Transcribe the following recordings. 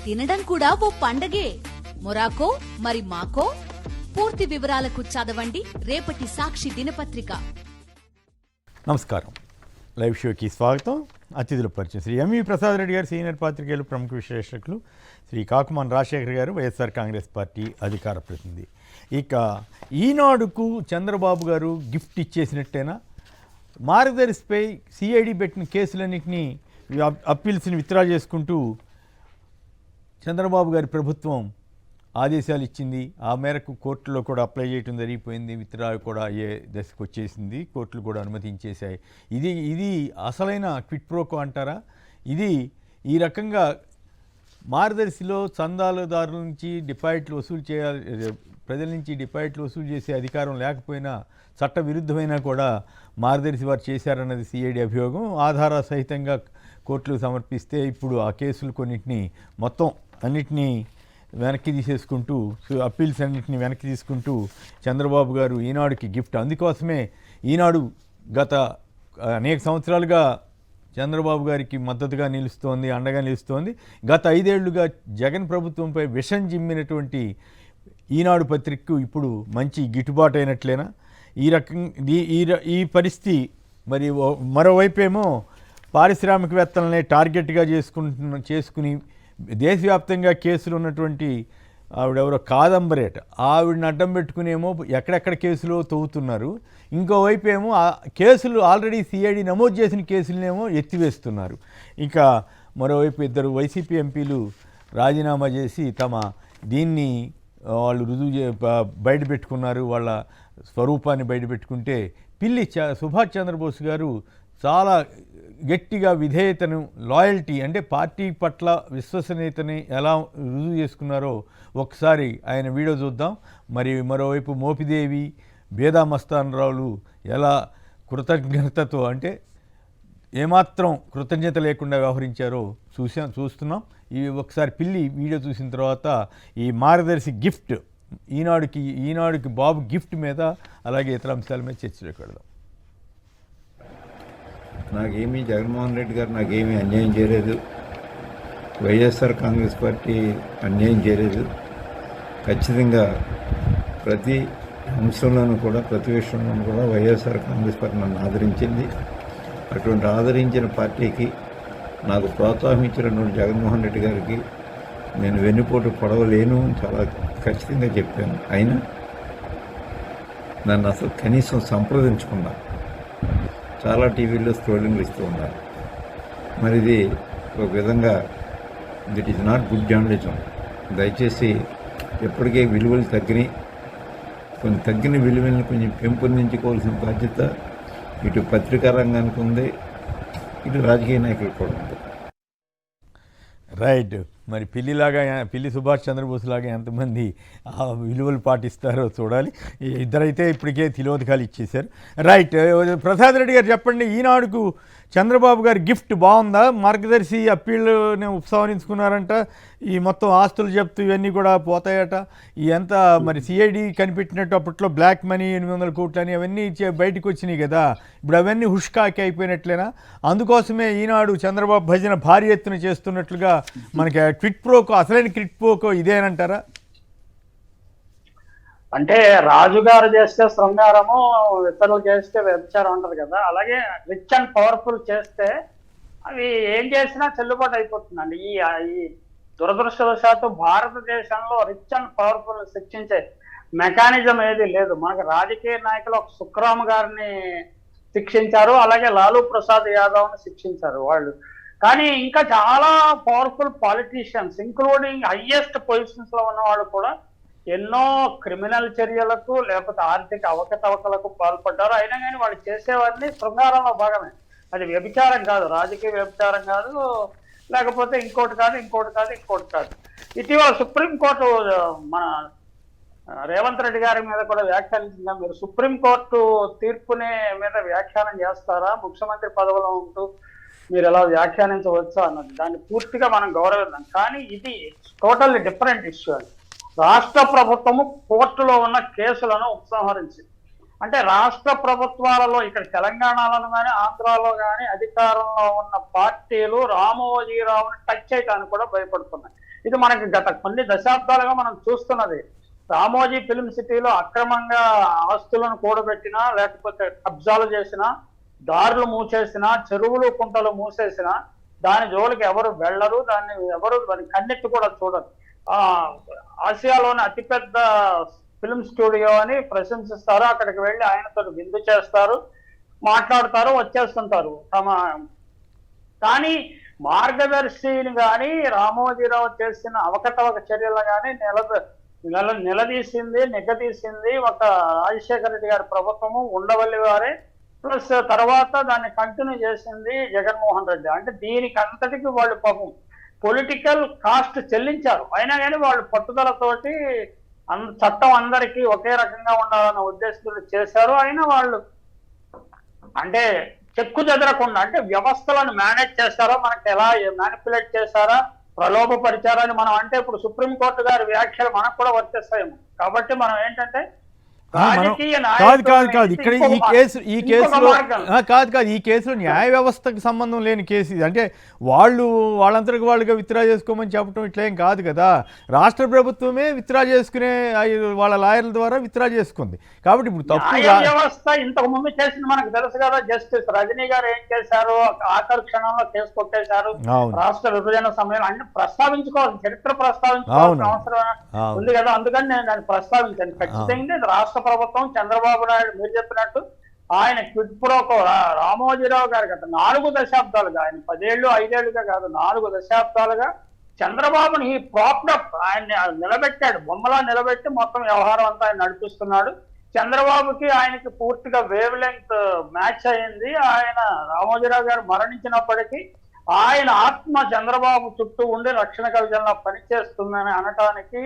తినడం కూడా ఓ పండగే. మొరాకో మరి మాకో? పూర్తి వివరాలకు చదవండి రేపటి సాక్షి దినపత్రిక. నమస్కారం, లైవ్ షోకి స్వాగతం. అతిథుల పరిచయం శ్రీ ఎంవి ప్రసాద్ రెడ్డి గారు, సీనియర్ పాత్రికేయులు, ప్రముఖ విశ్లేషకులు. శ్రీ కాకుమాన్ రాజశేఖర్ గారు, వైఎస్ఆర్ కాంగ్రెస్ పార్టీ అధికార ప్రతినిధి. ఇక ఈనాడుకు చంద్రబాబు గారు గిఫ్ట్ ఇచ్చేసినట్టేనా? మార్గదర్శిపై సిఐడి పెట్టిన కేసులన్నింటినీ అప్పీల్స్ని విత్డ్రా చేసుకుంటూ చంద్రబాబు గారి ప్రభుత్వం ఆదేశాలు ఇచ్చింది. ఆ మేరకు కోర్టులో కూడా అప్లై చేయడం జరిగిపోయింది. విత్డ్రా కూడా అయ్యే దశకు వచ్చేసింది. కోర్టులు కూడా అనుమతించేశాయి. ఇది అసలైన క్విట్ ప్రోకో అంటారా? ఇది ఈ రకంగా మార్గదర్శిలో చందాలదారుల నుంచి డిపాజిట్లు వసూలు చేయాలి, ప్రజల నుంచి డిపాజిట్లు వసూలు చేసే అధికారం లేకపోయినా, చట్ట విరుద్ధమైనా కూడా మార్గదర్శి వారు చేశారన్నది సిఐడి అభియోగం. ఆధార సహితంగా కోర్టులు సమర్పిస్తే ఇప్పుడు ఆ కేసులు కొన్నింటినీ మొత్తం అన్నిటినీ వెనక్కి తీసేసుకుంటూ, అప్పీల్స్ అన్నింటినీ వెనక్కి తీసుకుంటూ చంద్రబాబు గారు ఈనాడుకి గిఫ్ట్. అందుకోసమే ఈనాడు గత అనేక సంవత్సరాలుగా చంద్రబాబు గారికి మద్దతుగా నిలుస్తోంది, అండగా నిలుస్తోంది. గత 5 ఏళ్లుగా జగన్ ప్రభుత్వంపై విషం జిమ్మినటువంటి ఈనాడు పత్రికకు ఇప్పుడు మంచి గిట్టుబాటు అయినట్లేనా? ఈ రకంగా ఈ పరిస్థితి మరి మరోవైపేమో పారిశ్రామికవేత్తలనే టార్గెట్గా చేసుకుని దేశవ్యాప్తంగా కేసులు ఉన్నటువంటి ఆవిడెవరో కాదంబరేట, ఆవిడని అడ్డం పెట్టుకునేమో ఎక్కడెక్కడ కేసులు తవ్వుతున్నారు. ఇంకోవైపు ఏమో ఆ కేసులు ఆల్రెడీ సిఐడి నమోదు చేసిన కేసులనేమో ఎత్తివేస్తున్నారు. ఇంకా మరోవైపు 2 వైసీపీ ఎంపీలు రాజీనామా చేసి దీన్ని వాళ్ళు బయట పెట్టుకున్నారు. వాళ్ళ స్వరూపాన్ని బయట పెట్టుకుంటే సుభాష్ చంద్రబోస్ గారు చాలా గట్టిగా విధేయతను, లాయల్టీ అంటే పార్టీ పట్ల విశ్వసనీయతని ఎలా రుజువు చేసుకున్నారో ఒకసారి ఆయన వీడియో చూద్దాం. మరి మరోవైపు మోపిదేవి, బేదా మస్తానరావులు ఎలా కృతజ్ఞతతో, అంటే ఏమాత్రం కృతజ్ఞత లేకుండా వ్యవహరించారో చూస్తున్నాం. ఇవి ఒకసారి వీడియో చూసిన తర్వాత ఈ మార్గదర్శి గిఫ్ట్, ఈనాడుకి బాబు గిఫ్ట్ మీద, అలాగే ఇతర అంశాల మీద చర్చలోకి వెళదాం. నాకేమీ జగన్మోహన్ రెడ్డి గారు నాకేమీ అన్యాయం చేయలేదు. వైఎస్ఆర్ కాంగ్రెస్ పార్టీ అన్యాయం చేయలేదు. ఖచ్చితంగా ప్రతి అంశంలోనూ కూడా, ప్రతి విషయంలోనూ కూడా వైఎస్ఆర్ కాంగ్రెస్ పార్టీ నన్ను ఆదరించింది. అటువంటి ఆదరించిన పార్టీకి నాకు ప్రోత్సాహం ఇచ్చినటువంటి జగన్మోహన్ రెడ్డి గారికి నేను వెన్నుపోటు పొడవలేను చాలా ఖచ్చితంగా చెప్పాను. అయినా నన్ను అసలు కనీసం సంప్రదించకుండా చాలా టీవీల్లో స్క్రోలింగ్లు ఇస్తూ ఉన్నారు. మరి ఇది ఒక విధంగా దిట్ ఈజ్ నాట్ గుడ్ జర్నలిజం. దయచేసి ఎప్పటికే విలువలు తగ్గిన విలువలను కొంచెం పెంపొందించుకోవాల్సిన బాధ్యత ఇటు పత్రికా రంగానికి ఉంది, ఇటు రాజకీయ నాయకులకు కూడా ఉంది. రైట్. మరి పిల్లి సుభాష్ చంద్రబోస్ లాగా ఎంతమంది ఆ విలువలు పాటిస్తారో చూడాలి. ఇద్దరైతే ఇప్పటికే తిలోదకాలు ఇచ్చేశారు. రైట్. ప్రసాద్ రెడ్డి గారు చెప్పండి, ఈనాడుకు చంద్రబాబు గారి గిఫ్ట్ బాగుందా? మార్గదర్శి అప్పీల్ని ఉపసంహరించుకున్నారంట, ఈ మొత్తం ఆస్తులు జప్తు ఇవన్నీ కూడా పోతాయట. ఎంత మరి సిఐడి కనిపెట్టినట్టు అప్పట్లో బ్లాక్ మనీ 800 కోట్లు అని అవన్నీ బయటకు వచ్చినాయి కదా, ఇప్పుడు అవన్నీ హుష్కాకి అయిపోయినట్లేనా? అందుకోసమే ఈనాడు చంద్రబాబు భజన భారీ ఎత్తున చేస్తున్నట్లుగా మనకి క్విట్ ప్రోకో, అసలైన క్విట్ ప్రోకో ఇదేనంటారా? అంటే రాజుగారు చేస్తే శృంగారము, ఇతరులు చేస్తే వ్యభిచారం అంటారు కదా, అలాగే రిచ్ అండ్ పవర్ఫుల్ చేస్తే అవి ఏం చేసినా చెల్లుబాటు అయిపోతుందండి. ఈ దురదృష్టవశాత్తు భారతదేశంలో రిచ్ అండ్ పవర్ఫుల్ శిక్షించే మెకానిజం ఏది లేదు. మనకి రాజకీయ నాయకులు ఒక సుఖ్రామ్ గారిని శిక్షించారు, అలాగే లాలూ ప్రసాద్ యాదవ్ని శిక్షించారు వాళ్ళు. కానీ ఇంకా చాలా powerful politicians, including highest positions లో ఉన్న వాళ్ళు కూడా ఎన్నో క్రిమినల్ చర్యలకు లేకపోతే ఆర్థిక అవకతవకలకు పాల్పడ్డారు. అయినా కానీ వాళ్ళు చేసేవారిని శృంగారంలో భాగమే. అది వ్యభిచారం కాదు, రాజకీయ వ్యభిచారం కాదు, లేకపోతే ఇంకోటి కాదు. ఇటీవల సుప్రీంకోర్టు మన రేవంత్ రెడ్డి గారి మీద కూడా వ్యాఖ్యానించిందా? మీరు సుప్రీంకోర్టు తీర్పుని మీద వ్యాఖ్యానం చేస్తారా? ముఖ్యమంత్రి పదవిలో ఉంటూ మీరు ఎలా వ్యాఖ్యానించవచ్చు అన్నది, దాన్ని పూర్తిగా మనం గౌరవిద్దాం. కానీ ఇది టోటల్లీ డిఫరెంట్ ఇష్యూ. అది రాష్ట్ర ప్రభుత్వము కోర్టులో ఉన్న కేసులను ఉపసంహరించింది. అంటే రాష్ట్ర ప్రభుత్వాలలో ఇక్కడ తెలంగాణలో కానీ ఆంధ్రాలో కానీ అధికారంలో ఉన్న పార్టీలు రామోజీరావుని టచ్ చేయడానికి కూడా భయపడుతున్నాయి. ఇది మనకి గత కొన్ని దశాబ్దాలుగా మనం చూస్తున్నది. రామోజీ ఫిల్మ్ సిటీలో అక్రమంగా ఆస్తులను కూడబెట్టినా, లేకపోతే కబ్జాలు చేసినా, దారులు మూసేసినా, చెరువులు కుంటలు మూసేసినా దాని జోలికి ఎవరు వెళ్ళరు, దాన్ని కన్నెత్తి కూడా చూడరు. ఆసియాలోని అతిపెద్ద ఫిల్మ్ స్టూడియో అని ప్రశంసిస్తారు. అక్కడికి వెళ్ళి ఆయనతో విందు చేస్తారు, మాట్లాడతారు, వచ్చేస్తుంటారు. కానీ మార్గదర్శిని కానీ రామోజీరావు చేసిన అవకతవక చర్యలు కానీ నిగదీసింది ఒక రాజశేఖర రెడ్డి గారి ప్రభుత్వము, ఉండవల్లి వారే, ప్లస్ తర్వాత దాన్ని కంటిన్యూ చేసింది జగన్మోహన్ రెడ్డి. అంటే దీనికి అంతటికి వాళ్ళు పాపం పొలిటికల్ కాస్ట్ చెల్లించారు. అయినా కానీ వాళ్ళు పట్టుదలతోటి చట్టం అందరికీ ఒకే రకంగా ఉండాలన్న ఉద్దేశంతో చేశారు. అయినా వాళ్ళు అంటే చెక్కు చెదరకుండా, అంటే వ్యవస్థలను మేనేజ్ చేస్తారో, మనకి ఎలా మ్యానిపులేట్ చేశారా, ప్రలోభపరిచారని మనం అంటే ఇప్పుడు సుప్రీంకోర్టు గారి వ్యాఖ్యలు మనకు కూడా వర్తిస్తాయేమో. కాబట్టి మనం ఏంటంటే కాదు ఇక్కడ ఈ కేసులో న్యాయ వ్యవస్థకు సంబంధం లేని కేసు ఇది. అంటే వాళ్ళంతరికి వాళ్ళుగా విత్డ్రా చేసుకోమని చెప్పడం ఇట్లేం కాదు కదా. రాష్ట్ర ప్రభుత్వమే విత్డ్రా చేసుకునే వాళ్ళ లాయర్ల ద్వారా విత్డ్రా చేసుకుంది. కాబట్టి ఇప్పుడు తప్పు వ్యవస్థ ఇంతకు ముందు చేసింది మనకు తెలుసు కదా. జస్టిస్ రజనీ గారు ఏం చేశారు, ఆఖరి క్షణంలో కేసు కొట్టేశారు. రాష్ట్ర విభజన సమయంలో అంటే ప్రస్తావించుకోవాలి, చరిత్ర ప్రస్తావించుకోవాల్సిన అవసరం ఉంది కదా. అందుకని నేను దాన్ని ప్రస్తావించాను. ఖచ్చితంగా రాష్ట్ర ప్రభుత్వం, చంద్రబాబు నాయుడు మీరు చెప్పినట్టు ఆయన క్విడ్ ప్రోకో రామోజీరావు గారి గత 4 దశాబ్దాలుగా, ఆయన 10 ఏళ్ళు 5 ఏళ్ళుగా కాదు 4 దశాబ్దాలుగా చంద్రబాబుని ఈ ప్రాప్డప్ ఆయన్ని నిలబెట్టాడు, బొమ్మలా నిలబెట్టి మొత్తం వ్యవహారం అంతా ఆయన నడిపిస్తున్నాడు. చంద్రబాబుకి ఆయనకి పూర్తిగా వేవ్ లెంగ్త్ మ్యాచ్ అయింది. ఆయన రామోజీరావు గారు మరణించినప్పటికీ ఆయన ఆత్మ చంద్రబాబు చుట్టూ ఉండి రక్షణ కవచంలా పనిచేస్తుందని అనటానికి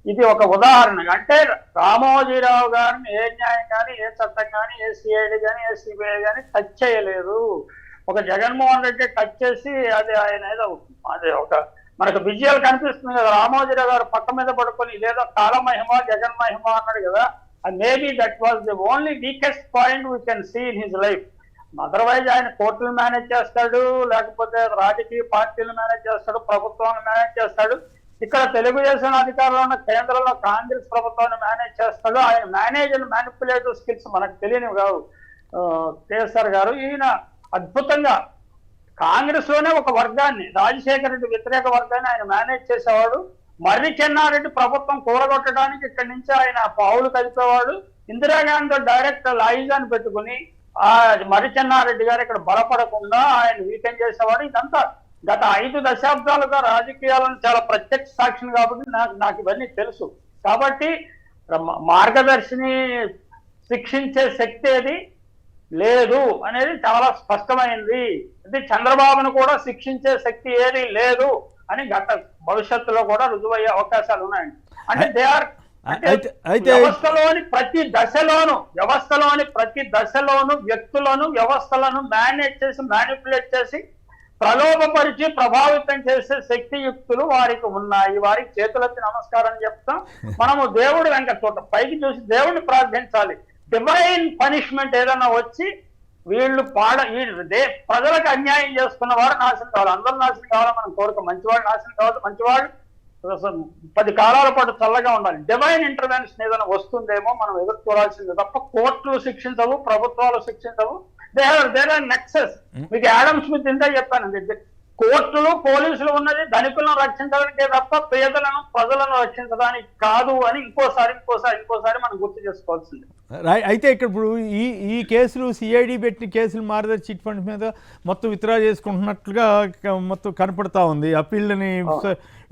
ఇది ఒక ఉదాహరణ. అంటే రామోజీరావు గారిని ఏ న్యాయం కానీ, ఏ చట్టం కానీ, ఏ సిఐడి కానీ, ఏ సిబిఐ కానీ టచ్ చేయలేదు. ఒక జగన్మోహన్ రెడ్డి టచ్ చేసి అది ఆయన ఏదో అది ఒక మనకు విజయాలు కనిపిస్తుంది కదా. రామోజీరావు గారు పక్క మీద పడుకొని ఇదేదో కాలమహిమ జగన్ మహిమ అన్నాడు కదా. Maybe that was the only weakest point we can see in his life. Otherwise ఆయన కోర్టులు మేనేజ్ చేస్తాడు, లేకపోతే రాజకీయ పార్టీలు మేనేజ్ చేస్తాడు, ప్రభుత్వాన్ని మేనేజ్ చేస్తాడు. ఇక్కడ తెలుగుదేశం అధికారంలో ఉన్న కేంద్రంలో కాంగ్రెస్ ప్రభుత్వాన్ని మేనేజ్ చేస్తాడు. ఆయన మేనేజ్ అండ్ మ్యానిపులేటివ్ స్కిల్స్ మనకు తెలియనివి కావు. కేసీఆర్ గారు ఈయన అద్భుతంగా కాంగ్రెస్ లోనే ఒక వర్గాన్ని, రాజశేఖర రెడ్డి వ్యతిరేక వర్గాన్ని ఆయన మేనేజ్ చేసేవాడు. మర్రి చెన్నారెడ్డి ప్రభుత్వం కూరగొట్టడానికి ఇక్కడి నుంచి ఆయన పావులు కలిపేవాడు. ఇందిరాగాంధీ డైరెక్ట్ లాయిజాన్ని పెట్టుకుని మర్రి చెన్నారెడ్డి గారు ఇక్కడ బలపడకుండా ఆయన వీకెండ్ చేసేవాడు. ఇదంతా గత 5 దశాబ్దాలుగా రాజకీయాలను చాలా ప్రత్యక్ష సాక్షిని కాబట్టి నాకు ఇవన్నీ తెలుసు. కాబట్టి మార్గదర్శిని శిక్షించే శక్తి ఏది లేదు అనేది చాలా స్పష్టమైంది. ఇది చంద్రబాబును కూడా శిక్షించే శక్తి ఏది లేదు అని గత భవిష్యత్తులో కూడా రుజువయ్యే అవకాశాలు ఉన్నాయండి. అంటే దే ఆర్ వ్యవస్థలోని ప్రతి దశలోను వ్యక్తులను, వ్యవస్థలను మేనేజ్ చేసి, మ్యానిపులేట్ చేసి, ప్రలోభపరిచి, ప్రభావితం చేసే శక్తియుక్తులు వారికి ఉన్నాయి. వారికి చేతులెత్తి నమస్కారం చెప్తాం. మనము దేవుడి వెంక చూద్దాం, పైకి చూసి దేవుడిని ప్రార్థించాలి. డివైన్ పనిష్మెంట్ ఏదైనా వచ్చి వీళ్ళు ప్రజలకు అన్యాయం చేసుకున్న వారు నాశనం కావాలి. అందరూ నాశనం కావాలని మనం కోరిక. మంచివాడు నాశనం కావాలి, మంచివాడు 10 కాలాల పాటు చల్లగా ఉండాలి. డివైన్ ఇంటర్వెన్షన్ ఏదైనా వస్తుందేమో మనం ఎదురు చూడాల్సిందే తప్ప కోర్టులు శిక్షించవు, ప్రభుత్వాలు శిక్షించవు. There are nexus. మీకు యాడమ్ స్మిత్ ఇంతే చెప్పాను, కోర్టులు పోలీసులు ఉన్నది ధనికులను రక్షించడానికే తప్ప పేదలను ప్రజలను రక్షించడానికి కాదు అని ఇంకోసారి మనం గుర్తు చేసుకోవాల్సింది. అయితే ఇక్కడ ఇప్పుడు ఈ కేసులు సిఐడి పెట్టిన కేసులు మార్గదర్శి చిట్ ఫండ్స్ మీద మొత్తం విత్డ్రా చేసుకుంటున్నట్లుగా మొత్తం కనపడతా ఉంది. అప్పీళ్ళని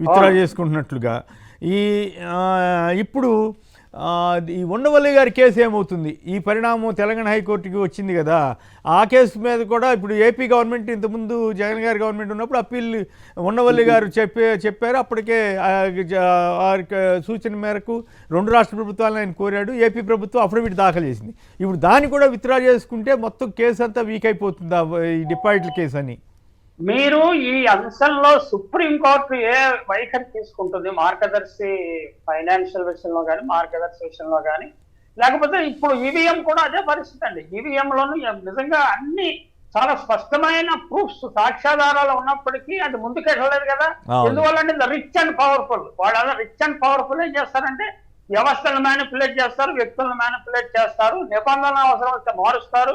విత్డ్రా చేసుకుంటున్నట్లుగా ఇప్పుడు ఈ ఉండవల్లి గారి కేసు ఏమవుతుంది? ఈ పరిణామం తెలంగాణ హైకోర్టుకి వచ్చింది కదా. ఆ కేసు మీద కూడా ఇప్పుడు ఏపీ గవర్నమెంట్ ఇంతకుముందు జగన్ గారి గవర్నమెంట్ ఉన్నప్పుడు అప్పీల్ ఉండవల్లి గారు చెప్పారు. అప్పటికే సూచన మేరకు 2 రాష్ట్ర ప్రభుత్వాలను ఆయన కోరాడు. ఏపీ ప్రభుత్వం అఫిడవిట్ దాఖలు చేసింది. ఇప్పుడు దాన్ని కూడా విత్డ్రా చేసుకుంటే మొత్తం కేసు అంతా వీక్ అయిపోతుందా ఈ డిపాజిట్ల కేసు అని? మీరు ఈ అంశంలో సుప్రీంకోర్టు ఏ వైఖరి తీసుకుంటుంది? మార్గదర్శి ఫైనాన్షియల్ విషయంలో కానీ, మార్గదర్శి విషయంలో కానీ లేకపోతే ఇప్పుడు ఈవీఎం కూడా అదే పరిస్థితి అండి. ఈవీఎంలోనూ నిజంగా అన్ని చాలా స్పష్టమైన ప్రూఫ్స్, సాక్ష్యాధారాలు ఉన్నప్పటికీ అది ముందుకెళ్ళలేదు కదా. ఎందువల్లంటే రిచ్ అండ్ పవర్ఫుల్, వాళ్ళు రిచ్ అండ్ పవర్ఫుల్ ఏం చేస్తారంటే వ్యవస్థలను మ్యానిపులేట్ చేస్తారు, వ్యక్తులను మ్యానిపులేట్ చేస్తారు, నిబంధనలు అవసరం వస్తే మారుస్తారు,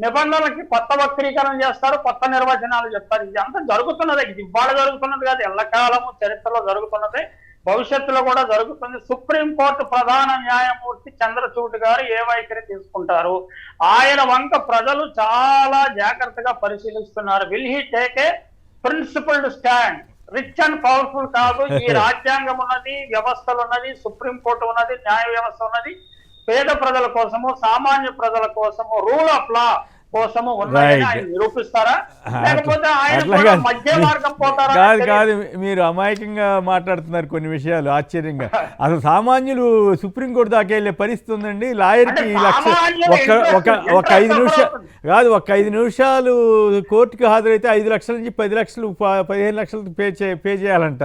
నిబంధనలకి కొత్త వక్రీకరణ చేస్తారు, కొత్త నిర్వచనాలు చెప్తారు. ఇది అంతా జరుగుతున్నది, ఇది ఇవాళ జరుగుతున్నది కాదు, ఎల్లకాలము చరిత్రలో జరుగుతున్నది, భవిష్యత్తులో కూడా జరుగుతుంది. సుప్రీంకోర్టు ప్రధాన న్యాయమూర్తి చంద్రచూడ్ గారు ఏ వైఖరి తీసుకుంటారు, ఆయన వంక ప్రజలు చాలా జాగ్రత్తగా పరిశీలిస్తున్నారు. Will he take a principled stand? Rich and powerful కాదు, ఈ రాజ్యాంగం ఉన్నది, వ్యవస్థలు ఉన్నది, సుప్రీంకోర్టు ఉన్నది, న్యాయ వ్యవస్థ ఉన్నది, పేద ప్రజల కోసము, సామాన్య ప్రజల కోసము, రూల్ ఆఫ్ లా కోసము ఉన్నాయని ఆయన నిరూపిస్తారా, లేకపోతే ఆయన మధ్య మార్గం పోతారా? కాదు, మీరు అమాయకంగా మాట్లాడుతున్నారు కొన్ని విషయాలు, ఆశ్చర్యంగా. అసలు సామాన్యులు సుప్రీంకోర్టు దాకా వెళ్ళే పరిస్థితి ఉందండి. లాయర్కి ఒక 5 నిమిషాలు కాదు, ఒక 5 నిమిషాలు కోర్టుకి హాజరైతే 5 లక్షల నుంచి 10 లక్షలు 15 లక్షలు పే చేయాలంట.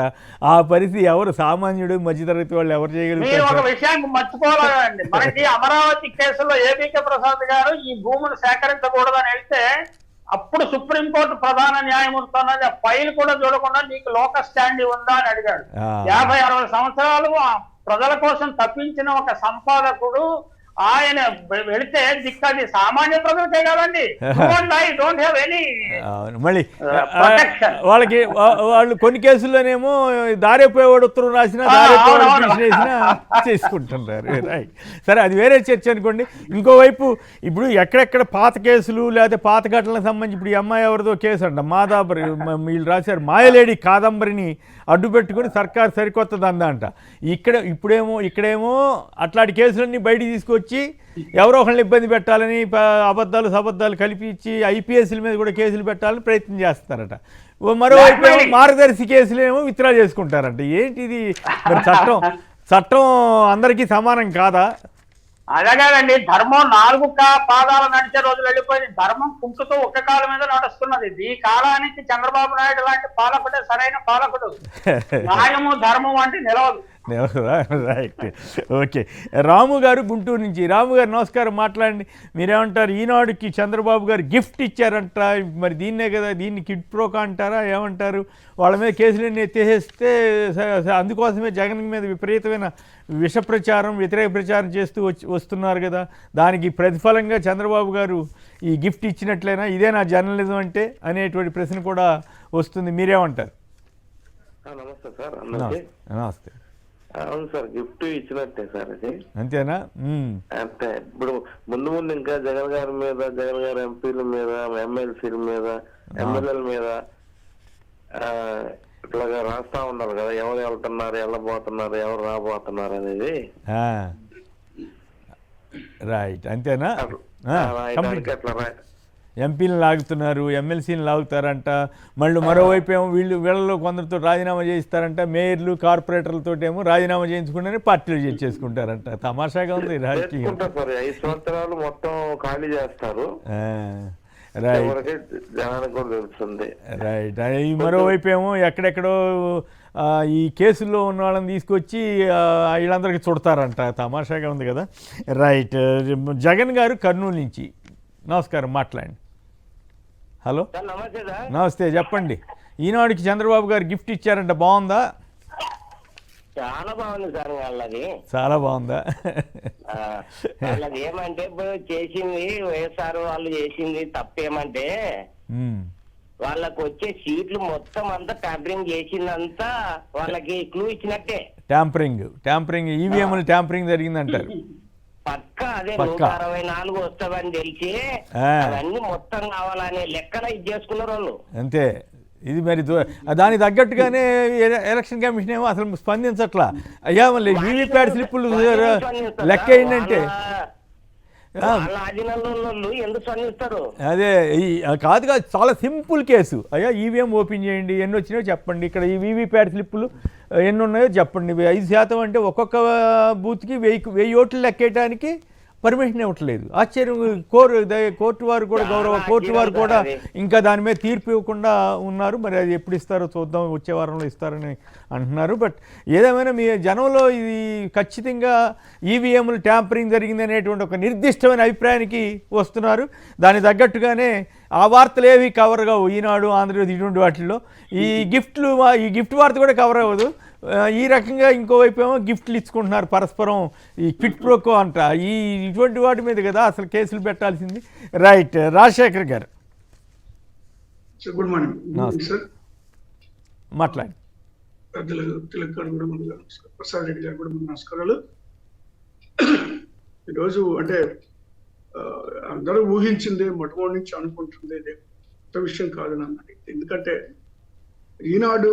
ఆ పరిస్థితి ఎవరు సామాన్యుడు, మధ్యతరగతి వాళ్ళు ఎవరు చేయగలుగుతారు? ఒక విషయాన్ని మర్చిపోలేదండి, మనకి అమరావతి కేసులో ఏబీకే ప్రసాద్ గారు ఈ భూమును సేకరించకూడదని వెళ్తే అప్పుడు సుప్రీంకోర్టు ప్రధాన న్యాయమూర్తి అన్నది ఆ ఫైల్ కూడా చూడకుండా నీకు లోకల్ స్టాండ్ ఉందా అని అడిగాడు. 50-60 సంవత్సరాలు ప్రజల కోసం తప్పించిన ఒక సంపాదకుడు ఆయన వెళితే దిక్కది సామాన్య ప్రజలకే కాదండి. మళ్ళీ వాళ్ళకి వాళ్ళు కొన్ని కేసుల్లోనేమో దారిపోయేవాడు ఉత్తరం రాసినా దారిపోయేవాడు పిటిషన్ వేసినా చేసుకుంటున్నారు. రైట్, సరే, అది వేరే చర్చ అనుకోండి. ఇంకోవైపు ఇప్పుడు ఎక్కడెక్కడ పాత కేసులు లేదా పాత ఘటనలకు సంబంధించి ఇప్పుడు ఈ అమ్మాయి ఎవరిదో కేసు అంట, మాదాబరి వీళ్ళు రాశారు, మాయలేడి కాదంబరిని అడ్డు పెట్టుకుని సర్కారు సరికొత్త దందా అంట. ఇక్కడేమో అట్లాంటి కేసులన్నీ బయటికి తీసుకొచ్చి ఎవరో ఒకళ్ళని ఇబ్బంది పెట్టాలని అబద్ధాలు కల్పించి ఐపీఎస్ల మీద కూడా కేసులు పెట్టాలని ప్రయత్నం చేస్తారట. మరోవైపు మార్గదర్శి కేసులేమో విత్డ్రా చేసుకుంటారంట. ఏంటిది మరి? చట్టం అందరికీ సమానం కాదా? అదే కాదండి, ధర్మం 4 పాదాలు నడిచే రోజులు వెళ్ళిపోయింది. ధర్మం కుంటుతో ఒక్క కాలం మీద నడుస్తున్నది. ఈ కాలానికి చంద్రబాబు నాయుడు లాంటి పాలకుడే సరైన పాలకుడు. న్యాయము ధర్మం అంటే నిలవదు. Right, okay. రాము గారు గుంటూరు నుంచి. రాము గారు నమస్కారం, మాట్లాడండి. మీరేమంటారు? ఈనాడుకి చంద్రబాబు గారు గిఫ్ట్ ఇచ్చారంట, మరి దీన్నే కదా, దీన్ని కిడ్ ప్రోకా అంటారా, ఏమంటారు? వాళ్ళ మీద కేసులన్నీ ఎత్తేస్తే అందుకోసమే జగన్ మీద విపరీతమైన విష ప్రచారం, వ్యతిరేక ప్రచారం చేస్తూ వస్తున్నారు కదా, దానికి ప్రతిఫలంగా చంద్రబాబు గారు ఈ గిఫ్ట్ ఇచ్చినట్లయినా ఇదే నా జర్నలిజం అంటే అనేటువంటి ప్రశ్న కూడా వస్తుంది. మీరేమంటారు? నమస్తే సార్. నమస్తే. అవును సార్, గిఫ్ట్ ఇచ్చినట్టే సార్ అది. అంతేనా? అంటే ఇప్పుడు ముందు ఇంకా జగన్ గారి మీద, జగన్ గారి ఎంపీల మీద, ఎమ్మెల్సీల మీద, ఎమ్మెల్యేల మీద ఇట్లాగా రాస్తా ఉన్నారు కదా, ఎవరు వెళ్తున్నారు, వెళ్ళబోతున్నారు, ఎవరు రాబోతున్నారు అనేది. రైట్, అంతేనా? ఎంపీలను లాగుతున్నారు, ఎమ్మెల్సీని లాగుతారంట. మరోవైపు ఏమో వీళ్ళలో కొందరితో రాజీనామా చేయిస్తారంట. మేయర్లు, కార్పొరేటర్లతో ఏమో రాజీనామా చేయించుకుంటేనే పార్టీలు చేసుకుంటారంట. తమాషాగా ఉంది రాజకీయం. 5 సంవత్సరాలు మొత్తం ఖాళీ చేస్తారు. రైట్. మరోవైపు ఏమో ఎక్కడెక్కడో ఈ కేసుల్లో ఉన్న వాళ్ళని తీసుకొచ్చి వీళ్ళందరికీ చుడతారంట. తమాషాగా ఉంది కదా. రైట్. జగన్ గారు కర్నూలు నుంచి. నమస్కారం, మాట్లాడండి. హలో, నమస్తే, చెప్పండి. ఈనాడుకి చంద్రబాబు గారు గిఫ్ట్ ఇచ్చారంట, బాగుందా? చాలా బాగుంది సార్. వాళ్ళది చాలా బాగుందా? వాళ్ళది ఏమంటే ఇప్పుడు చేసింది వైఎస్ఆర్ వాళ్ళు చేసింది తప్పేమంటే వాళ్ళకి వచ్చే సీట్లు మొత్తం అంతా ట్యాంపరింగ్ చేసిందంతా వాళ్ళకి క్లూ ఇచ్చినట్టే. ట్యాంపరింగ్ ఈవీఎంలు ట్యాంపరింగ్ జరిగిందంటారు. పక్కా అదే 164 వస్తుందని తెలిసి అవన్నీ మొత్తం కావాలనే లెక్కన ఇది చేసుకున్నారు వాళ్ళు. అంతే. ఇది మరి దానికి తగ్గట్టుగానే ఎలక్షన్ కమిషన్ ఏమో అసలు స్పందించట్లా. అయ్యా మళ్ళీ వీవీప్యాట్ స్లిప్పులు లెక్క ఏంటంటే అదే కాదు, చాలా సింపుల్ కేసు. అయ్యా ఈవీఎం ఓపెన్ చేయండి, ఎన్ని వచ్చినాయో చెప్పండి, ఇక్కడ ఈ వీవీప్యాట్ స్లిప్పులు ఎన్ని ఉన్నాయో చెప్పండి. 5% అంటే ఒక్కొక్క బూత్కి 1000 ఓట్లు లెక్కేయడానికి పర్మిషన్ ఇవ్వట్లేదు. ఆశ్చర్యం. కోర్టు వారు కూడా కోర్టు వారు కూడా ఇంకా దాని మీద తీర్పు ఇవ్వకుండా ఉన్నారు. మరి అది ఎప్పుడు ఇస్తారో చూద్దాం, వచ్చే వారంలో ఇస్తారని అంటున్నారు. బట్ ఏదేమైనా మీ జనంలో ఇది ఖచ్చితంగా ఈవీఎంలు ట్యాంపరింగ్ జరిగింది అనేటువంటి ఒక నిర్దిష్టమైన అభిప్రాయానికి వస్తున్నారు. దానికి తగ్గట్టుగానే ఆ వార్తలు ఏవి కవర్ కావు ఈనాడు, ఆంధ్రజ్యోతి ఇటువంటి వాటిల్లో. ఈ గిఫ్ట్ వార్త కూడా కవర్ అవ్వదు. ఈ రకంగా ఇంకోవైపు ఏమో గిఫ్ట్లు ఇచ్చుకుంటున్నారు పరస్పరం, ఈ క్విట్ ప్రోకో అంట. ఇటువంటి వాటి మీద కదా అసలు కేసులు పెట్టాల్సింది. రైట్, రాజశేఖర్ గారు గుడ్ మార్నింగ్ సార్. మాట్లాడి తిలక్ గారు కూడా ముందుగా నమస్కారం, ప్రసాద్ రెడ్డి గారు కూడా ముందు నమస్కారాలు. ఈరోజు అంటే అందరూ ఊహించింది, మొట్టమొదటి నుంచి అనుకుంటుంది, ఇది కొత్త విషయం కాదు అన్నది. ఎందుకంటే ఈనాడు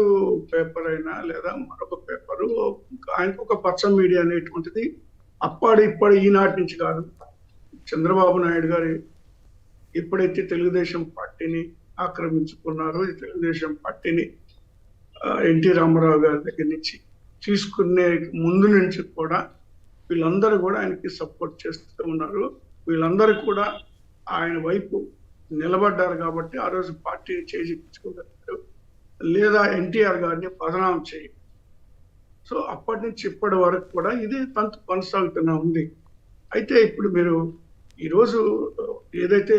పేపర్ అయినా లేదా మరొక పేపరు ఆయనకు ఒక పచ్చ మీడియా అనేటువంటిది ఇప్పటి ఈనాటి నుంచి కాదు. చంద్రబాబు నాయుడు గారి ఎప్పుడైతే తెలుగుదేశం పార్టీని ఆక్రమించుకున్నారో, ఈ తెలుగుదేశం పార్టీని ఎన్టీ రామారావు గారి దగ్గర నుంచి తీసుకునే ముందు నుంచి కూడా వీళ్ళందరూ కూడా ఆయనకి సపోర్ట్ చేస్తూ ఉన్నారు. వీళ్ళందరూ కూడా ఆయన వైపు నిలబడ్డారు కాబట్టి ఆ రోజు పార్టీని చేజించుకోగలిగారు, లేదా ఎన్టీఆర్ గారిని బదనాం చేయి. సో అప్పటి నుంచి ఇప్పటి వరకు కూడా ఇది తంతు కొనసాగుతూనే ఉంది. అయితే ఇప్పుడు మీరు ఈరోజు ఏదైతే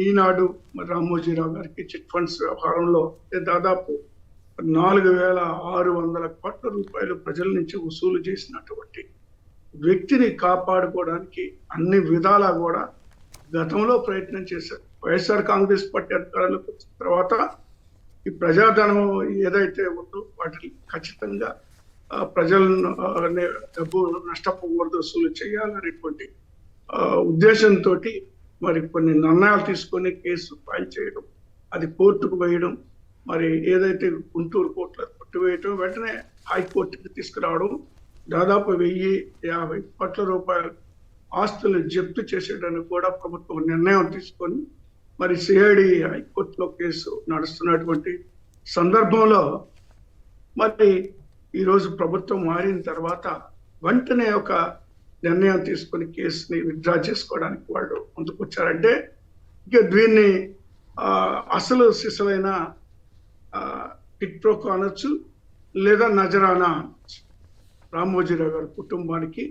ఈనాడు రామోజీరావు గారికి చిట్ ఫండ్స్ వ్యవహారంలో దాదాపు 4,600 కోట్ల రూపాయలు ప్రజల నుంచి వసూలు చేసినటువంటి వ్యక్తిని కాపాడుకోవడానికి అన్ని విధాలా కూడా గతంలో ప్రయత్నం చేశారు. వైఎస్ఆర్ కాంగ్రెస్ పార్టీ అధికారంలోకి వచ్చిన తర్వాత ఈ ప్రజాధనం ఏదైతే ఉందో వాటిని ఖచ్చితంగా ప్రజలను డబ్బు నష్టపోకూడదు, వసూలు చేయాలనేటువంటి ఉద్దేశంతో మరి కొన్ని నిర్ణయాలు తీసుకొని కేసు ఫైల్ చేయడం, అది కోర్టుకు వేయడం, మరి ఏదైతే గుంటూరు కోర్టులో కొట్టివేయటం, వెంటనే హైకోర్టుకి తీసుకురావడం, దాదాపు 1,050 కోట్ల రూపాయల ఆస్తులు జప్తు చేసేయడానికి కూడా ప్రభుత్వం నిర్ణయం తీసుకొని మరి సిఐడి హైకోర్టులో కేసు నడుస్తున్నటువంటి సందర్భంలో మరి ఈరోజు ప్రభుత్వం మారిన తర్వాత వెంటనే ఒక నిర్ణయం తీసుకొని కేసుని విత్డ్రా చేసుకోవడానికి వాళ్ళు ముందుకు వచ్చారంటే ఇక దీన్ని అసలు సిసలైన క్విట్ ప్రోకో అనొచ్చు, లేదా నజరానా అనొచ్చు. రామోజీరావు గారి కుటుంబానికి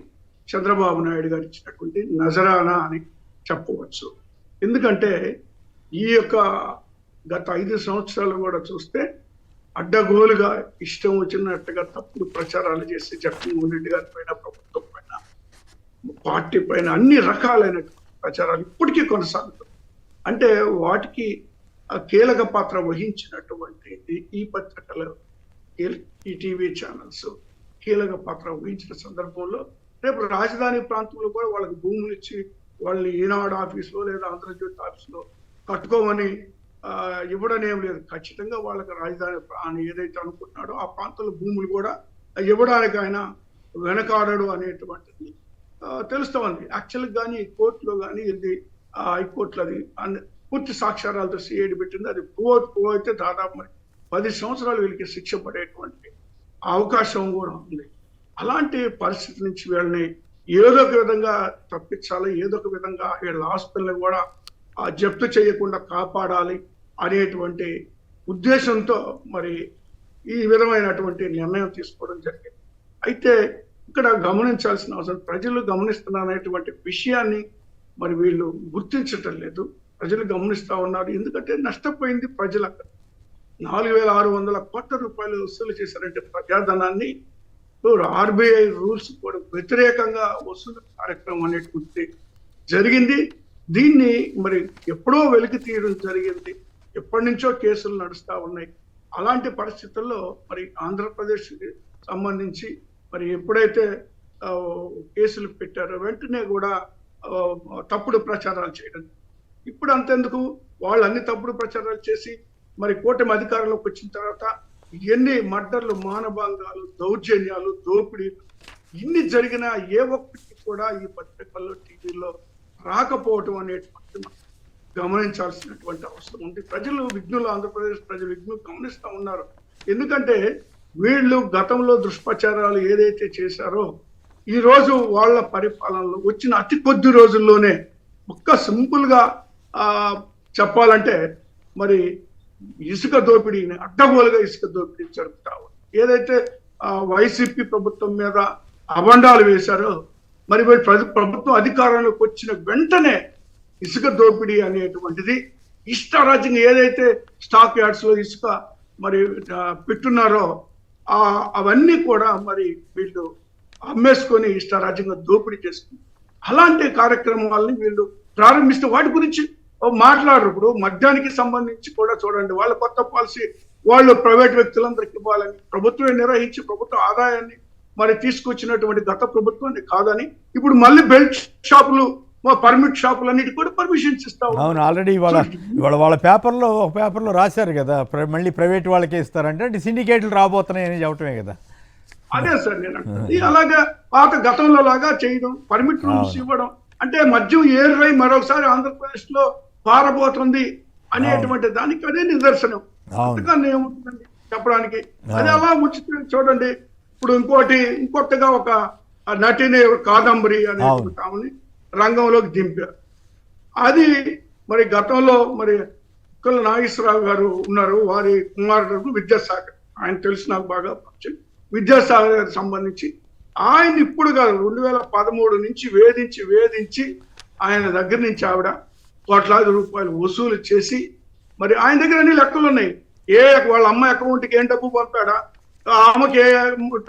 చంద్రబాబు నాయుడు గారు ఇచ్చినటువంటి నజరానా అని చెప్పవచ్చు. ఎందుకంటే ఈ యొక్క గత 5 సంవత్సరాలు కూడా చూస్తే అడ్డగోలుగా ఇష్టం వచ్చినట్టుగా తప్పుడు ప్రచారాలు చేసి జగన్మోహన్ రెడ్డి గారి పైన, ప్రభుత్వం పైన, పార్టీ పైన అన్ని రకాలైన ప్రచారాలు ఇప్పటికీ కొనసాగుతాయి. అంటే వాటికి కీలక పాత్ర వహించినటువంటి ఈ పత్రికలు, ఈ టీవీ ఛానల్స్ కీలక పాత్ర వహించిన సందర్భంలో రేపు రాజధాని ప్రాంతంలో కూడా వాళ్ళకి భూములు ఇచ్చి వాళ్ళని ఈనాడు ఆఫీసులో లేదా ఆంధ్రజ్యోతి ఆఫీసులో కట్టుకోమని ఇవ్వడం ఏం లేదు. ఖచ్చితంగా వాళ్ళకి రాజధాని ఏదైతే అనుకుంటున్నాడో ఆ ప్రాంతంలో భూములు కూడా ఇవ్వడానికి ఆయన వెనకాడడు అనేటువంటిది తెలుస్తూ ఉంది. యాక్చువల్గా కానీ కోర్టులో కానీ ఇది హైకోర్టులో అది పూర్తి సాక్ష్యాలతో సిఐడి పెట్టింది. అది ప్రూవ్ అయితే దాదాపు 10 సంవత్సరాలు వీళ్ళకి శిక్ష పడేటువంటి అవకాశం కూడా ఉంది. అలాంటి పరిస్థితి నుంచి వీళ్ళని ఏదో ఒక విధంగా తప్పించాలి, ఏదో ఒక విధంగా వీళ్ళ ఆస్తుల్ని కూడా జప్తు చేయకుండా కాపాడాలి అనేటువంటి ఉద్దేశంతో మరి ఈ విధమైనటువంటి నిర్ణయం తీసుకోవడం జరిగింది. అయితే ఇక్కడ గమనించాల్సిన అవసరం, ప్రజలు గమనిస్తున్నటువంటి విషయాన్ని మరి వీళ్ళు గుర్తించటం లేదు. ప్రజలు గమనిస్తూ ఉన్నారు. ఎందుకంటే నష్టపోయింది ప్రజలు. అక్కడ 4,600 కోట్ల రూపాయలు వసూలు చేశారంటే ప్రజాధనాన్ని ఆర్బీఐ రూల్స్ కూడా వ్యతిరేకంగా వసూలు కార్యక్రమం అనేటువంటి జరిగింది. దీన్ని మరి ఎప్పుడో వెలికి తీయడం జరిగింది. ఎప్పటి నుంచో కేసులు నడుస్తూ ఉన్నాయి. అలాంటి పరిస్థితుల్లో మరి ఆంధ్రప్రదేశ్ సంబంధించి మరి ఎప్పుడైతే కేసులు పెట్టారో వెంటనే కూడా తప్పుడు ప్రచారాలు చేయడం. ఇప్పుడు అంతెందుకు, వాళ్ళు అన్ని తప్పుడు ప్రచారాలు చేసి మరి కూటమి అధికారంలోకి వచ్చిన తర్వాత ఎన్ని మర్డర్లు, మానభంగాలు, దౌర్జన్యాలు, దోపిడీలు ఇన్ని జరిగినా ఏ ఒక్కటి కూడా ఈ పత్రికల్లో, టీవీలో రాకపోవటం అనేటువంటి గమనించాల్సినటువంటి అవసరం ఉంది. ప్రజలు విఘ్నులు, ఆంధ్రప్రదేశ్ ప్రజలు విఘ్నులు గమనిస్తూ ఉన్నారు. ఎందుకంటే వీళ్ళు గతంలో దుష్ప్రచారాలు ఏదైతే చేశారో ఈ రోజు వాళ్ళ పరిపాలనలో వచ్చిన అతి కొద్ది రోజుల్లోనే ఒక్క సింపుల్ గా చెప్పాలంటే మరి ఇసుక దోపిడీని అడ్డగోలుగా ఇసుక దోపిడీ జరుపుతావు. ఏదైతే వైసీపీ ప్రభుత్వం మీద అబండాలు వేశారో మరి ప్రభుత్వం అధికారంలోకి వచ్చిన వెంటనే ఇసుక దోపిడీ అనేటువంటిది ఇష్టారాజ్యంగా ఏదైతే స్టాక్ యార్డ్స్ లో ఇసుక మరి పెట్టున్నారో అవన్నీ కూడా మరి వీళ్ళు అమ్మేసుకొని ఇష్టారాజ్యంగా దోపిడీ చేసుకుని అలాంటి కార్యక్రమాలని వీళ్ళు ప్రారంభిస్తే వాటి గురించి మాట్లాడరు. ఇప్పుడు మద్యానికి సంబంధించి కూడా చూడండి, వాళ్ళ కొత్త పాలసీ వాళ్ళు ప్రైవేట్ వ్యక్తులందరికీ ఇవ్వాలని ప్రభుత్వమే నిర్వహించి ప్రభుత్వ ఆదాయాన్ని మరి తీసుకొచ్చినటువంటి గత ప్రభుత్వాన్ని కాదని ఇప్పుడు మళ్ళీ బెల్ట్ షాపులు పర్మిట్ షాపులన్నిటి కూడా పర్మిషన్స్ ఇస్తాం. అవును, ఆల్రెడీ వాళ్ళ పేపర్లో రాశారు కదా, మళ్ళీ ప్రైవేట్ వాళ్ళకే ఇస్తారంటే అంటే సిండికేట్లు రాబోతున్నాయని చెప్పటమే కదా. అదే సార్ నేను అంటుంది. అలాగా పాత గతంలో లాగా చేయడం, పర్మిట్ రూమ్స్ ఇవ్వడం అంటే మద్యం ఏరువై మరొకసారి ఆంధ్రప్రదేశ్ లో పారబోతుంది అనేటువంటి దానికి అదే నిదర్శనం. అంతకన్నా ఏముంటుందండి చెప్పడానికి. అది అలా ఉంచితే చూడండి, ఇప్పుడు ఇంకొకటిగా ఒక నటిని కాదంబరి అనేటువంటి ఆమెని రంగంలోకి దింపారు. అది మరి గతంలో మరి కుక్కల నాగేశ్వరరావు గారు ఉన్నారు, వారి కుమారుడు విద్యాసాగర్, ఆయన తెలుసు నాకు బాగా పరిచయం. విద్యాసాగర్ గారికి సంబంధించి ఆయన ఇప్పుడు కాదు 2013 నుంచి వేధించి ఆయన దగ్గర నుంచి ఆవిడ కోట్లాది రూపాయలు వసూలు చేసి మరి ఆయన దగ్గర అన్ని లెక్కలు ఉన్నాయి. వాళ్ళ అమ్మ అకౌంట్కి ఏం డబ్బు పంపాడా, ఆమెకి ఏ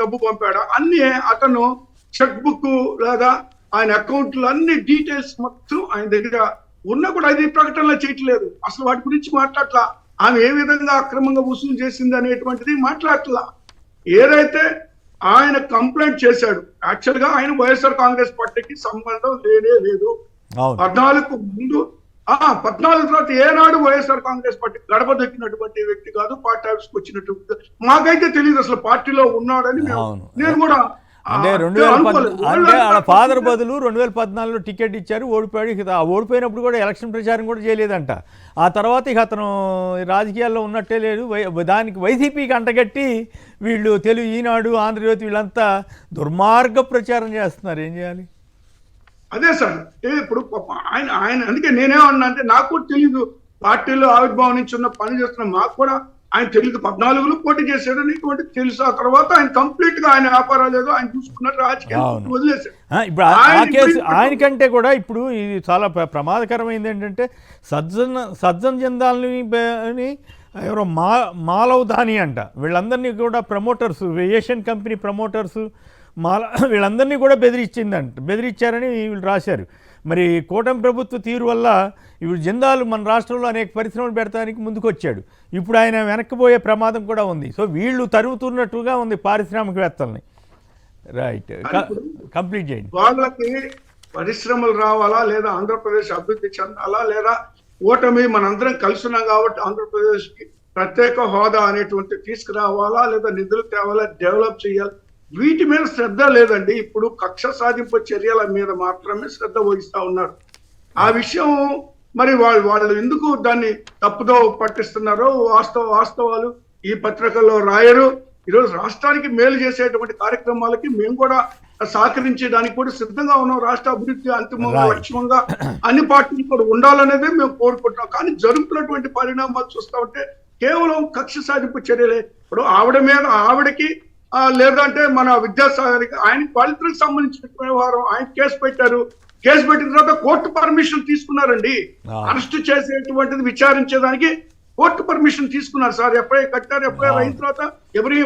డబ్బు పంపాడా అన్ని అతను చెక్ బుక్ లేదా ఆయన అకౌంట్లు అన్ని డీటెయిల్స్ మొత్తం ఆయన దగ్గర ఉన్నా కూడా అది ప్రకటనలో చేయట్లేదు. అసలు వాటి గురించి మాట్లాడట్లా. ఆమె ఏ విధంగా అక్రమంగా వసూలు చేసింది అనేటువంటిది మాట్లాడట్లా. ఏదైతే ఆయన కంప్లైంట్ చేశాడు, యాక్చువల్ గా ఆయన వైఎస్ఆర్ కాంగ్రెస్ పార్టీకి సంబంధం లేదు. 14 ముందు 14 తర్వాత ఏనాడు వైఎస్ఆర్ కాంగ్రెస్ పార్టీ గడప దొక్కినటువంటి వ్యక్తి కాదు, పార్టీ ఆఫీస్కి వచ్చినట్టు మాకైతే తెలియదు అసలు పార్టీలో ఉన్నాడని. నేను కూడా అంటే 2014 అంటే వాళ్ళ ఫాదర్ బదులు 2014లో టికెట్ ఇచ్చారు, ఓడిపోయాడు. ఓడిపోయినప్పుడు కూడా ఎలక్షన్ ప్రచారం కూడా చేయలేదంట. ఆ తర్వాత ఇక అతను రాజకీయాల్లో ఉన్నట్టే లేదు. దానికి వైసీపీకి అంటగట్టి వీళ్ళు తెలుగు ఈనాడు, ఆంధ్రజ్యోతి వీళ్ళంతా దుర్మార్గ ప్రచారం చేస్తున్నారు. ఏం చేయాలి? అదే సార్, ఇప్పుడు ఆయన అందుకే నేనేమన్నా అంటే నాకు తెలియదు, పార్టీలో ఆవిర్భావం నుంచి ఉన్న పని చేస్తున్న మాకు కూడా ఆయన తెలియదు. 14లో పోటీ చేశాడని ఇటువంటి తెలుసు. ఆ తర్వాత ఆయన కంప్లీట్ గా ఆయన వ్యాపారాలు ఏదో ఆయన చూసుకున్నట్టు రాజకీయాలు వదిలేశాడు. ఇప్పుడు ఆ కేసు ఆయనకంటే కూడా ఇప్పుడు ఇది చాలా ప్రమాదకరమైంది ఏంటంటే సజ్జన్ జందాల్ని ఎవరో మాలవ్ దాని అంట, వీళ్ళందరినీ కూడా ప్రమోటర్స్, ఏషియన్ కంపెనీ ప్రమోటర్స్ వీళ్ళందరినీ కూడా బెదిరించారని వీళ్ళు రాశారు. మరి కూటమి ప్రభుత్వ తీరు వల్ల ఇప్పుడు జిందాల్ మన రాష్ట్రంలో అనేక పరిశ్రమలు పెడతానికి ముందుకు వచ్చాడు. ఇప్పుడు ఆయన వెనక్కిపోయే ప్రమాదం కూడా ఉంది. సో వీళ్ళు తరుగుతున్నట్టుగా ఉంది పారిశ్రామికవేత్తల్ని. రైట్, కంప్లీట్ చేయండి. వాళ్ళకి పరిశ్రమలు రావాలా లేదా ఆంధ్రప్రదేశ్ అభివృద్ధి చెందాలా లేదా ఓటమి మనందరం కలుసున్నాం కాబట్టి ఆంధ్రప్రదేశ్ కి ప్రత్యేక హోదా అనేటువంటి తీసుకురావాలా లేదా నిధులు తేవాలా, డెవలప్ చేయాలి, వీటి మీద శ్రద్ధ లేదండి. ఇప్పుడు కక్ష సాధింపు చర్యల మీద మాత్రమే శ్రద్ధ వహిస్తా ఉన్నారు. ఆ విషయం మరి వాళ్ళు ఎందుకు దాన్ని తప్పుదో పట్టిస్తున్నారో వాస్తవాలు ఈ పత్రికల్లో రాయరు. ఈరోజు రాష్ట్రానికి మేలు చేసేటువంటి కార్యక్రమాలకి మేము కూడా సహకరించడానికి కూడా సిద్ధంగా ఉన్నాం. రాష్ట్ర అభివృద్ధి అంతిమ లక్ష్యంగా అన్ని పార్టీలు కూడా ఉండాలనేది మేము కోరుకుంటున్నాం. కానీ జరుగుతున్నటువంటి పరిణామాలు చూస్తా ఉంటే కేవలం కక్ష సాధింపు చర్యలే. ఇప్పుడు ఆవిడకి లేదంటే మన విద్యాసాగర్కి ఆయన వాళ్ళకి సంబంధించిన వ్యవహారం ఆయన కేసు పెట్టారు. కేసు పెట్టిన తర్వాత కోర్టు పర్మిషన్ తీసుకున్నారండి. అరెస్ట్ చేసేటువంటిది విచారించేదానికి కోర్టు పర్మిషన్ తీసుకున్నారు సార్. ఎఫ్ఐఆర్ కట్టారు. ఎఫ్ఐఆర్ అయిన తర్వాత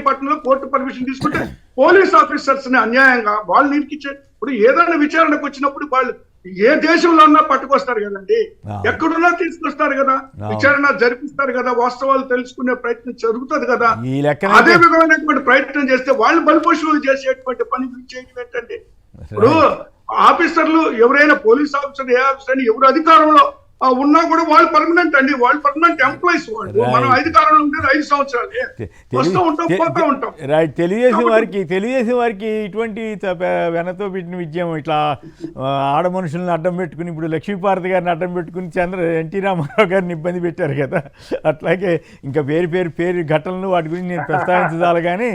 పట్టణంలో కోర్టు పర్మిషన్ తీసుకుంటే పోలీస్ ఆఫీసర్స్ ని అన్యాయంగా వాళ్ళు నిరికిచ్చే. ఇప్పుడు ఏదైనా విచారణకు వచ్చినప్పుడు వాళ్ళు ఏ దేశంలో ఉన్నా పట్టుకొస్తారు కదండి, ఎక్కడున్నా తీసుకొస్తారు కదా, విచారణ జరిపిస్తారు కదా, వాస్తవాలు తెలుసుకునే ప్రయత్నం జరుగుతుంది కదా. అదే విధమైనటువంటి ప్రయత్నం చేస్తే వాళ్ళు బలిపోషణలు చేసేటువంటి పని చేయడం ఏంటంటే, ఇప్పుడు ఆఫీసర్లు ఎవరైనా పోలీస్ ఆఫీసర్ ఏ ఆఫీసర్ ఎవరు అధికారంలో ఉన్నా కూడా వాళ్ళు పర్మనెంట్ అండి, వాళ్ళు పర్మనెంట్ ఎంప్లాయీస్. వాళ్ళు మనం Right. అధికారంలో ఉండేది 5 సంవత్సరాలే, వస్తూ ఉంటాం పోతూ ఉంటాం. రైట్. తెలుగుదేశం వారికి ఇటువంటి వెనతో పెట్టిన విజయం ఇట్లా ఆడ మనుషులను అడ్డం పెట్టుకుని ఇప్పుడు లక్ష్మీపార్వతి గారిని అడ్డం పెట్టుకుని ఎన్టీ రామారావు గారిని ఇబ్బంది పెట్టారు కదా, అట్లాగే ఇంకా పేరు ఘటనలు వాటి గురించి నేను ప్రస్తావించాలి కానీ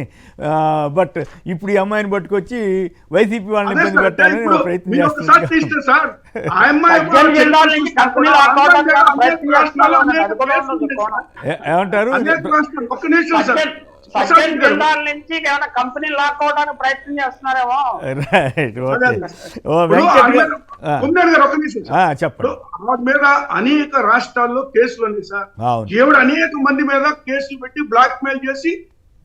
బట్ ఇప్పుడు ఈ అమ్మాయిని పట్టుకొచ్చి వైసీపీ వాళ్ళని ఇబ్బంది పెట్టాలని ప్రయత్నం చేస్తున్నారు. సార్ ఆ అమ్మాయి ఏమంటారు? ఒక్క నిమిషం సార్, సబ్జెక్ట్ జిల్లాల నుంచి ఏమైనా కంపెనీ లాక్కోవడానికి ప్రయత్నం చేస్తున్నారేమో. రైట్. ఓకే. చెప్పండి. ఆ మీద అనేక రాష్ట్రాల్లో కేసులు ఉన్నాయి సార్. అవును. దేవుడు అనేక మంది మీద కేసులు పెట్టి బ్లాక్ మెయిల్ చేసి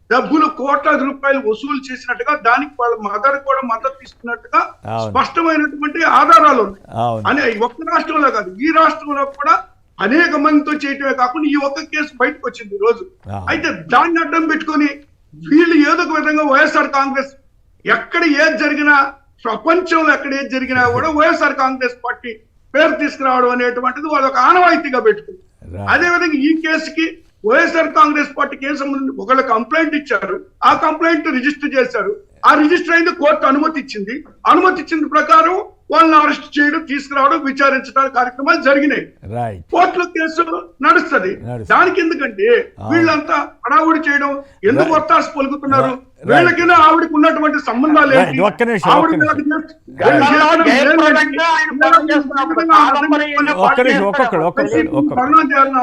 డబ్బులు కోట్లాది రూపాయలు వసూలు చేసినట్టుగా, దానికి వాళ్ళ మదర్ కూడా మద్దతు ఇస్తున్నట్టుగా స్పష్టమైనటువంటి ఆధారాలు ఉన్నాయి. అని ఒక్క రాష్ట్రంలో కాదు, ఈ రాష్ట్రంలో కూడా అనేక మందితో చేయటమే కాకుండా ఈ ఒక్క కేసు బయటకు వచ్చింది ఈ రోజు. అయితే దాన్ని అడ్డం పెట్టుకొని వీళ్ళు ఏదో ఒక విధంగా వైఎస్ఆర్ కాంగ్రెస్ ఎక్కడ ఏది జరిగినా, ప్రపంచంలో ఎక్కడ ఏది జరిగినా కూడా వైఎస్ఆర్ కాంగ్రెస్ పార్టీ పేరు తీసుకురావడం అనేటువంటిది వాళ్ళు ఒక ఆనవాయితీగా పెట్టుకుంది. అదేవిధంగా ఈ కేసుకి వైఎస్ఆర్ కాంగ్రెస్ పార్టీకి ఏం సంబంధించి ఒకళ్ళు కంప్లైంట్ ఇచ్చారు, ఆ కంప్లైంట్ రిజిస్టర్ చేశారు, ఆ రిజిస్టర్ అయింది, కోర్టు అనుమతి ఇచ్చింది, అనుమతి ఇచ్చిన ప్రకారం వాళ్ళని అరెస్ట్ చేయడం, తీసుకురావడం, విచారించడం కార్యక్రమాలు జరిగినాయి. కోర్టులో కేసు నడుస్తుంది. దానికి ఎందుకంటే వీళ్ళంతా హడావుడి చేయడం, ఎందుకు ఒత్తాసు పలుకుతున్నారు, వీళ్ళకినా ఆవిడకి ఉన్నటువంటి సంబంధాలు ఏంటి,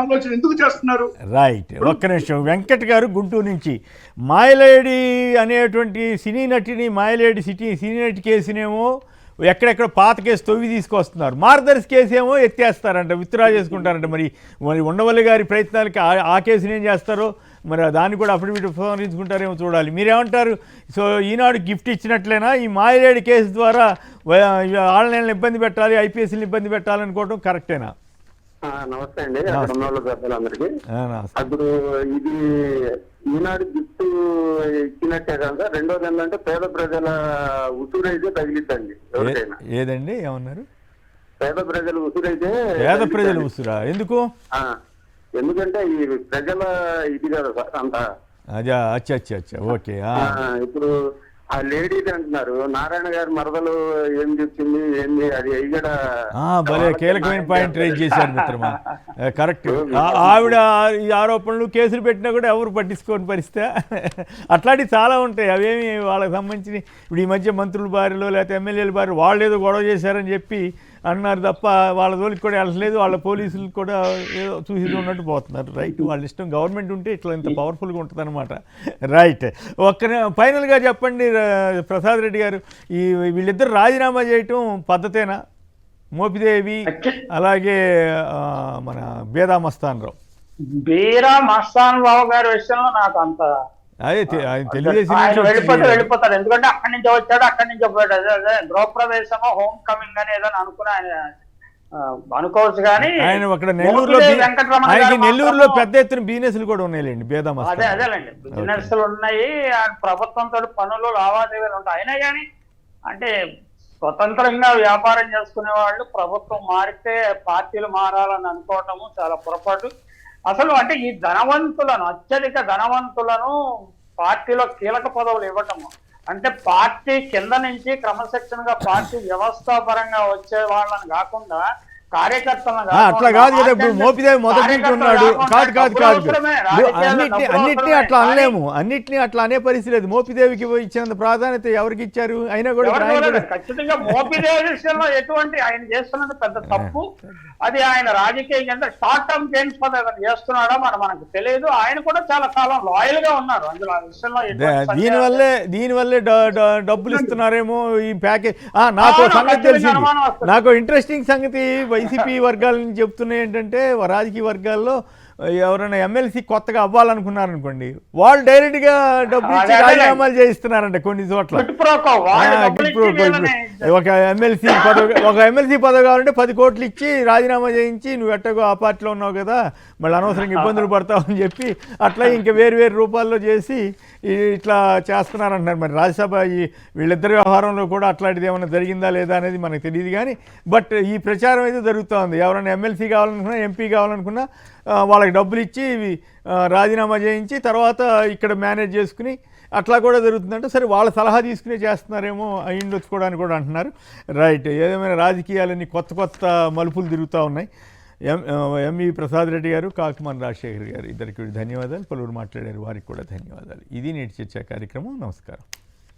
ఆలోచన ఎందుకు చేస్తున్నారు? రైట్. ఒక్క నిమిషం. వెంకట్ గారు గుంటూరు నుంచి, మాయలేడి అనేటువంటి సినీ నటిని, మాయలేడి సినీ నటి కేసునేమో ఎక్కడెక్కడ పాత కేసు తొవ్వి తీసుకొస్తున్నారు, మార్గదర్శి కేసు ఏమో ఎత్తేస్తారంట, విత్డ్రా చేసుకుంటారంట. మరి ఉండవల్లి గారి ప్రయత్నాలకి ఆ కేసుని ఏం చేస్తారో, మరి దాన్ని కూడా అఫిడవిట్ ఉపసంహరించుకుంటారేమో చూడాలి. మీరేమంటారు? సో ఈనాడు గిఫ్ట్ ఇచ్చినట్లయినా ఈ మాయలేడి కేసు ద్వారా ఆన్లైన్లో ఇబ్బంది పెట్టాలి, ఐపీఎస్ని ఇబ్బంది పెట్టాలనుకోవడం కరెక్టేనా? నమస్తే అండి, అక్కడ ఉన్న వాళ్ళు పెద్దలందరికీ. అప్పుడు ఇది ఈనాడు గిఫ్ట్ ఇచ్చినట్టే కదా, రెండోది ఏంటంటే పేద ప్రజల ఉసురైతే తగిలిద్దండి ఎవరికైనా. ఏదండి ఏమన్నారు? పేద ప్రజల ఉసురైతే. పేద ప్రజల ఉసురా? ఎందుకు? ఎందుకంటే ఈ ప్రజల ఇది కదా సార్ అంతా. అదే. అచ్చా. ఓకే. ఇప్పుడు ఆ లేడీది అంటున్నారు, నారాయణ గారి మరదలు ఏం చెప్పింది ఏంది, అది కూడా భలే కీలకమైన పాయింట్ రైజ్ చేశారు మిత్రమా. కరెక్ట్. ఆవిడ ఈ ఆరోపణలు కేసులు పెట్టినా కూడా ఎవరు పట్టించుకోని పరిస్థితి. అట్లాంటివి చాలా ఉంటాయి. అవేమి వాళ్ళకి సంబంధించి ఇప్పుడు ఈ మధ్య మంత్రుల భార్యలో లేకపోతే ఎమ్మెల్యేల భార్య వాళ్ళు ఏదో గొడవ చేశారని చెప్పి అన్నారు తప్ప వాళ్ళ జోలికి కూడా వెళ్ళలేదు, వాళ్ళ పోలీసులు కూడా ఏదో చూసి ఉన్నట్టు పోతున్నారు. రైట్. వాళ్ళ ఇష్టం. గవర్నమెంట్ ఉంటే ఇట్లా ఇంత పవర్ఫుల్గా ఉంటుంది అనమాట. రైట్. ఫైనల్గా చెప్పండి ప్రసాద్ రెడ్డి గారు, ఈ వీళ్ళిద్దరు రాజీనామా చేయటం పద్ధతేనా? మోపిదేవి అలాగే మన బేదా మస్తాన్ రావు. బీరా మస్తాన్ రావు గారి విషయంలో నాకు అంత వెళ్ళిపోతాడు, ఎందుకంటే అక్కడి నుంచి వచ్చాడు, అక్కడి నుంచి పోయాడు. అదే గృహప్రవేశమో హోమ్ కమింగ్ అని ఏదో అనుకుని ఆయన అనుకోవచ్చు. కానీ ఆయన అక్కడ నెల్లూరులో పెద్ద ఎత్తున బిజినెస్లు కూడా ఉన్నాయిలేండి. అదేలేండి, బిజినెస్లు ఉన్నాయి, ప్రభుత్వంతో పనులు లావాదేవీలు ఉంటాయి. అయినా కానీ అంటే స్వతంత్రంగా వ్యాపారం చేసుకునే వాళ్ళు ప్రభుత్వం మారితే పార్టీలు మారాలని అనుకోవటము చాలా పొరపాటు. అసలు అంటే ఈ ధనవంతులను, అత్యధిక ధనవంతులను పార్టీలో కీలక పదవులు ఇవ్వటము అంటే పార్టీ కింద నుంచి క్రమశిక్షణగా పార్టీ వ్యవస్థాపరంగా వచ్చే వాళ్ళని కాకుండా కార్యకర్తలను అట్లా కాదు కదా. ఇప్పుడు మోపిదేవి మొదటి నుంచి ఉన్నాడు. కాదు అన్నిటినీ అట్లా అనలేము, అన్నిటినీ అట్లా అనే పరిస్థితి లేదు. మోపిదేవికి ఇచ్చినంత ప్రాధాన్యత ఎవరికి ఇచ్చారు? అయినా కూడా ఖచ్చితంగా మోపిదేవి విషయంలో ఎటువంటి ఆయన చేస్తున్నది పెద్ద తప్పు. అది ఆయన రాజకీయ షార్ట్ టర్మ్ గెయిన్స్ చేస్తున్నాడో మనకు తెలియదు. ఆయన కూడా చాలా కాలం లాయల్ గా ఉన్నారు. అందులో ఆ విషయంలో దీనివల్లే డబ్బులు ఇస్తున్నారేమో ఈ ప్యాకేజ్. నాకు సంగతి తెలిసింది, నాకు ఇంట్రెస్టింగ్ సంగతి వైసీపీ వర్గాల నుంచి చెప్తున్నాయి ఏంటంటే, రాజకీయ వర్గాల్లో ఎవరైనా ఎమ్మెల్సీ కొత్తగా అవ్వాలనుకున్నారనుకోండి, వాళ్ళు డైరెక్ట్గా డబ్బులు ఇచ్చి రాజీనామాలు చేయిస్తున్నారంట కొన్ని చోట్ల. ఒక ఎమ్మెల్సీ పదవి కావాలంటే 10 కోట్లు ఇచ్చి రాజీనామా చేయించి, నువ్వు ఎట్టగో ఆ పార్టీలో ఉన్నావు కదా, మళ్ళీ అనవసరంగా ఇబ్బందులు పడతావు అని చెప్పి అట్లా ఇంకా వేరు రూపాల్లో చేసి ఇట్లా చేస్తున్నారంటున్నారు. మరి రాజ్యసభ వీళ్ళిద్దరి వ్యవహారంలో కూడా అట్లాంటిది ఏమైనా జరిగిందా లేదా అనేది మనకు తెలియదు. కానీ బట్ ఈ ప్రచారం అయితే జరుగుతూ ఉంది. ఎవరైనా ఎమ్మెల్సీ కావాలనుకున్నా, ఎంపీ కావాలనుకున్నా వాళ్ళకి డబ్బులు ఇచ్చి రాజీనామా చేయించి తర్వాత ఇక్కడ మేనేజ్ చేసుకుని అట్లా కూడా జరుగుతుందంటే, సరే వాళ్ళ సలహా తీసుకునే చేస్తున్నారేమో అయ్యిండొచ్చు కూడా అని కూడా అంటున్నారు. రైట్, ఏదేమైనా రాజకీయాలన్నీ కొత్త మలుపులు తిరుగుతూ ఉన్నాయి. ఎంఈ ప్రసాద్ రెడ్డి గారు, కాకుమాన్ రాజశేఖర్ గారు, ఇద్దరికి ధన్యవాదాలు. పలువురు మాట్లాడారు, వారికి కూడా ధన్యవాదాలు. ఇది నేటి చర్చా కార్యక్రమం. నమస్కారం.